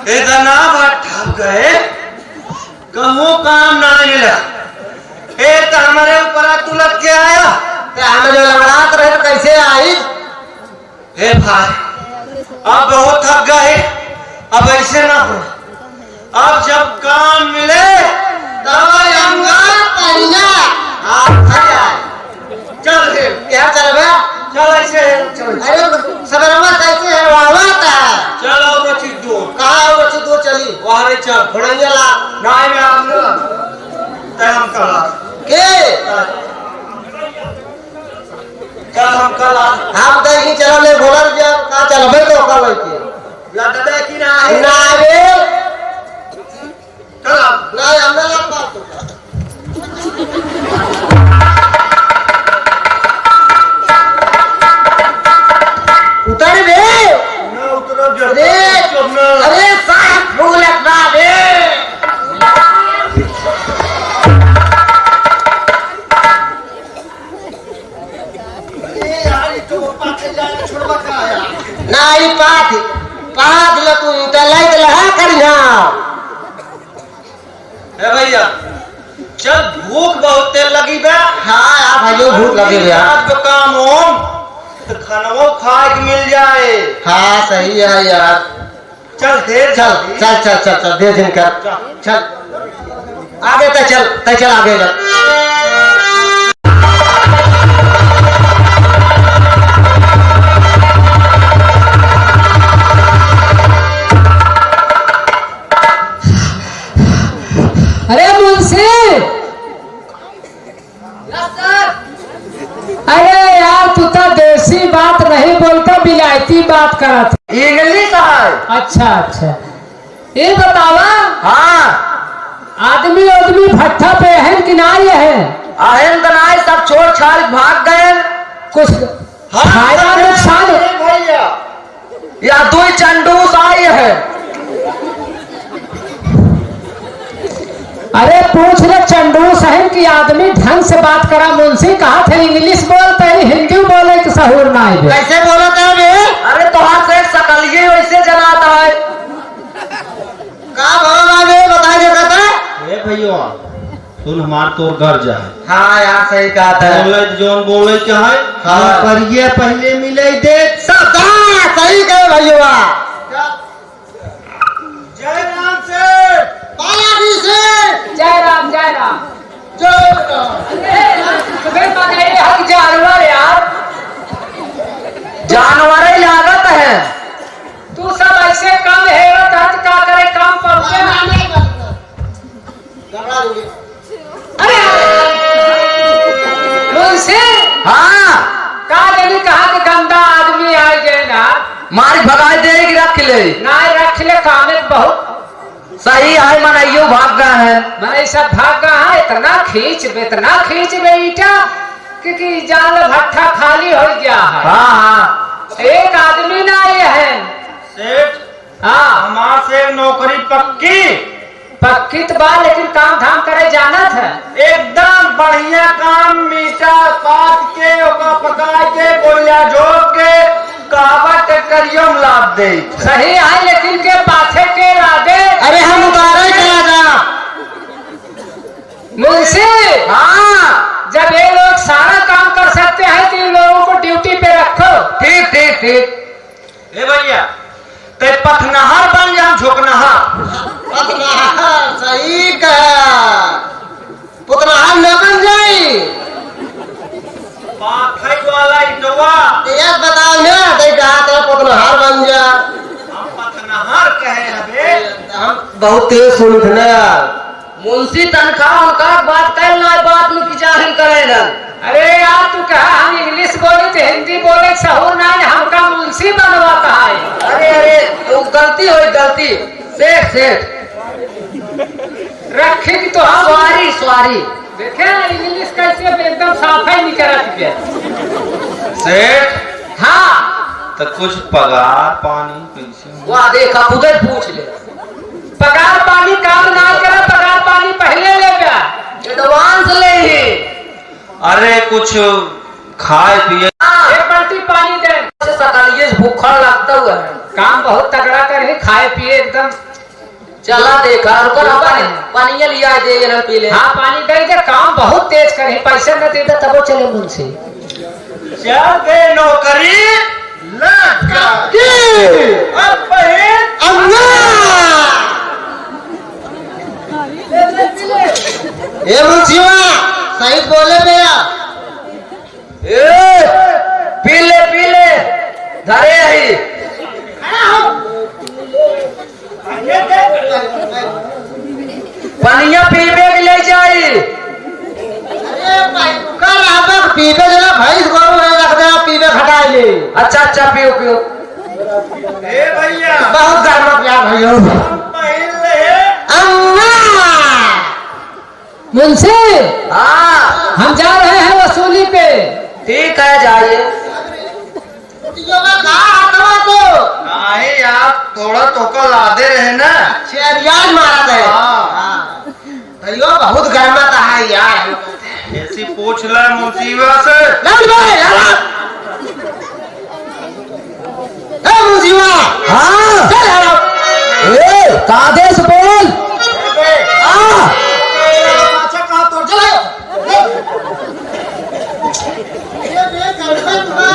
इतना बात ठप गए कहूँ काम ना मिला। एक तो हमारे ऊपर तुलक के आया तो हमें जो लड़ात रहे तो कैसे आई? हे भाई अब बहुत थक गए, अब ऐसे ना हो। अब जब काम मिले तब आऊंगा। चल यहाँ चल बे। चल ऐसे चल। अरे सबरमा कैसे है वावाता? चल और बची दूर। कहाँ और बची दूर चली? वहाँ चल घोड़ैया ला। नाई में आप तय हम कला के? चल हम कला हम कहीं नहीं चलो ले बोला जब कहाँ चल बे तो कल के लगता कि ना है ना बे चल ना हमने लगा तो उतर बे ना उतरो जो अरे साहब फूल अपना बे नहीं पाथ ल तू तो लाइट लहा करिया। ए भैया चल भूख बहुत तेल लगी बे। हाँ यार भाइयों भूख लगी बे यार। आज काम हो तो खाना खाए के मिल जाए। हाँ सही है यार। चल देर चल चल चल चल चल दे दिन कर चल आगे तय चल आगे चल। अरे मुंशी, अरे यार तू तो देसी बात नहीं बोलता बिलायती बात करत। इंग्लिश है। अच्छा ये बतावा हाँ आदमी भट्ठा पे है कि नहीं है? आहन दनाए सब छोड़ छाड़ भाग गए। कुछ फायदा नुकसान भैया या दो चंडूस आई है। अरे पूछ ले चंडू साहब की आदमी ढंग से बात करा। मुंशी कहा थे इंग्लिश बोलते हैं हिंदी बोले कि सहूर ना है। कैसे बोलते हैं बे? अरे तो हाथ से सकलिए वैसे जलाता है। का बोला बे बता दे कहता? ए भैया सुन हमार तो घर जा। हाँ यार सही कहा था। बोले जोन बोले क्या है? हाँ पर ये पहले मिले दे सब सही कहे भैया। जय राम से बालाजी से जय राम जय राम। तुम्हें पकड़े हक जानवर यार, जानवर ही लागत है। तू सब ऐसे कम है का करे काम पहुंचे। अरे मुंशी हाँ का लेनी कहा कि गंदा आदमी आ गए ना मारी भगाई देगी रख ले ना रख ले कामे बहुत सही है। मनाइयो भाग गया है। मैंने सब भाग गया है। इतना खींच बेटा क्योंकि जान भट्ठा खाली हो गया है। हाँ एक आदमी ना ये है सेठ। हाँ हमार से नौकरी पक्की तो बात लेकिन काम धाम करे जाना था। एकदम बढ़िया काम मीठा काट के ओका पका के गोलिया जोक के कावट करियो लाभ दे। सही है लेकिन के पाछे के लागे। अरे हम उतारे चला जा मुंशी। हाँ जब ये लोग सारा काम कर सकते हैं तो इन लोगों को ड्यूटी पे रखो। ठीक ए भैया ते पथनहर बन जा झोकनहर। सही कहा पुतनहार न बन जाई। पाथई वाला इटवा ये बताओ ना ते कहा तो पुतनहार बन जा। हम पथनहर कहे हबे। हम बहुत तेज सुनत ना मुंशी तनख्वाह उनका बात कर ना बात में जाहिर करे ना। अरे यार तू कहा हम इंग्लिश बोले तो हिंदी बोले सहूर नहीं हमका मुंशी बनवाता है। अरे वो गलती हुई गलती। सेठ रखे की तो हम सॉरी देखे इंग्लिश कैसे एकदम साफ ही नहीं करत के। सेठ हाँ तो कुछ पगार पानी कैसे? वहाँ देखा उधर पूछ ले। पगार पानी काम ना करे, पगार पानी पहले ले गया एडवांस ले ही। अरे कुछ खाए पिए। एक बाल्टी पानी दे। सकलिए भूखा लगता हुआ है। काम बहुत तगड़ा करे खाए पिए एकदम चला देखा रुको ना पानी लिया दे ना पी ले। हाँ पानी दे दे, काम बहुत तेज करे, पैसे न दे दे तबो चले मुंशी। चल दे नौकरी लगा के अब बहन अम्मा ए मुंशीवा सही बोले भैया। ए पी ले धरे आई पानिया पीबे के ले जाई। अरे भाई कर अब पीबे जरा भैंस गोरू में रख दे, पीबे खटाई ले। अच्छा पियो ए भैया बहुत गर्मा प्यार भैया। बहन ले अम्मा मुंशी हाँ हम जा रहे हैं वसूली पे। ठीक है जाइए। नहीं आप थोड़ा तो लादे रहे ना। शेरियाज मारा दे। भैया बहुत गर्मा था है यार। ऐसी पूछ ले मुंशीवा से। लौट भाई लौट। ए मुंशीवा हाँ चल लौट। ए कादेश बोल। अच्छा कहा तो चलो। ये गड़बड़ हुआ।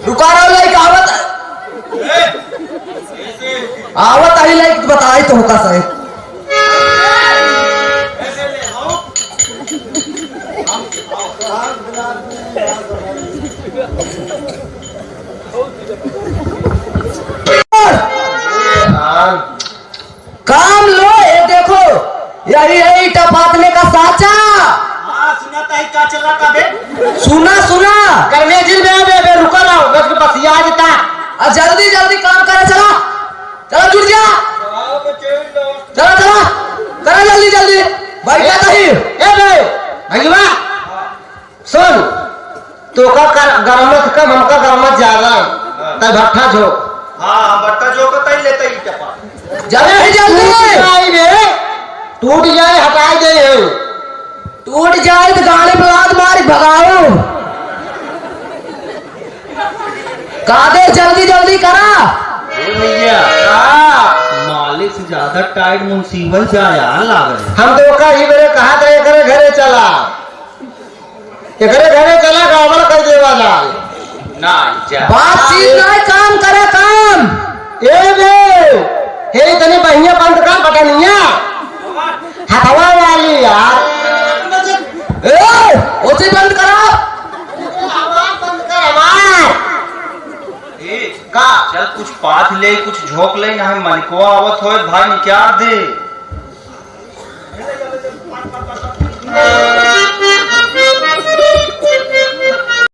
रुका रहा लाइक आवत आई लाइक बताई तो होगा सही। काम लो ये देखो यही है ईटा पातने का साचा। हाँ सुना था क्या चला का बे। सुना करने जिल में बे रुका रहो बस के बस याद था। अब जल्दी काम करे चला जुट जा चला करा जल्दी बैठा कहीं। ए बे भैया सुन तो का गरमत कम हमका गरमत ज्यादा तब भट्ठा झो। हाँ बट्टा जो को तई लेते ही टपा। जल्दी टूट जाए हटाई दे। टूट जाए तो गाड़ी पे लात मार भगाओ। कादे जल्दी करा। भैया मालिक से ज्यादा टाइट मुंसीबत जाया लाग रहे। हम तो का ही मेरे कहा था एकरे घरे चला गावल कर दे वाला ना जा बातचीत नहीं काम करे काम। ए बे हे तनी बहिया बंद कर बटनिया हवा वाली यार। ए उसे बंद करा। हवा बंद कर हमार का चल कुछ पाथ ले कुछ झोंक ले यहाँ मनिकवा आवत होए भाई क्या दे।